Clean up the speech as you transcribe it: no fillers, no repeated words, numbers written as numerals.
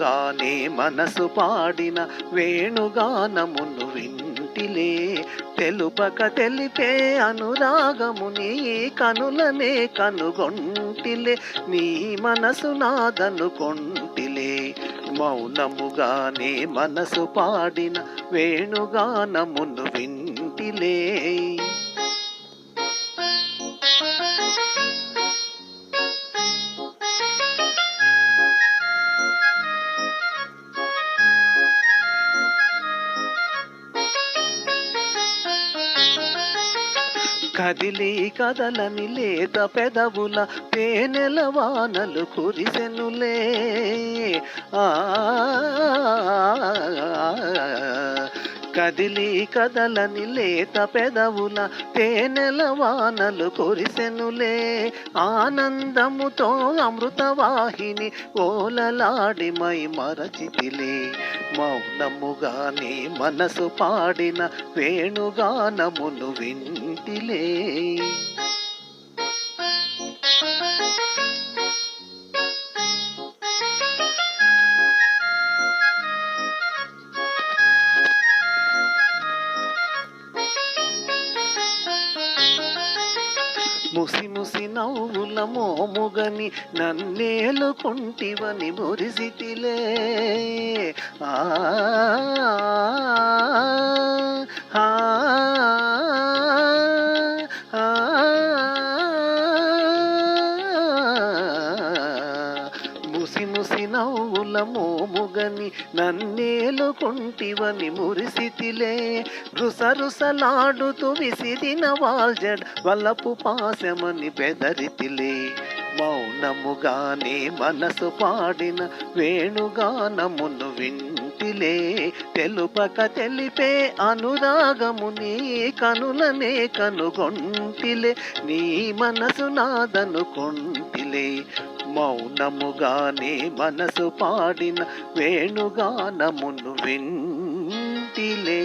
మౌనముగానే మనసు పాడిన వేణుగానమును వింటిలే. తెలుపక తెలిపే అనురాగము నీ కనులనే కనుగొంటిలే. నీ మనసు నాదనుకొంటిలే. మౌనముగానే మనసు పాడిన వేణుగానమును వింటిలే. కదిలి కదలని లేత పెదవుల తేనెల వానలు కురిసెనులే. ఆ కదిలి కదలని లేత పెదవుల తేనెల వానలు కురిసెనులే. ఆనందముతో అమృతవాహిని ఓలలాడి మై మరచితిలే. మౌనముగానే మనసు పాడిన వేణుగానమును వింటిలే. ముసి ముసి నవ్వుల మోముగని నన్నేలుకుంటివని మురిసితిలే. ఆ ఆ ముసి ముసి నవ్వుల మోముగని నన్నేలుకుంటివని మురిసితిలే. రుసరుసలాడుతూ విసిరిన వాల్జడ్ వలపు పాశమని బెదరితిలే. మౌనముగానే మనసు పాడిన వేణుగానమును వింటిలే. తెలుపక తెలిపే అనురాగము నీ కనులనే కనుగొంటిలే. నీ మనసు నాదనుకొంటిలే. మౌనముగానే మనసు పాడిన వేణుగానమును వింటిలే.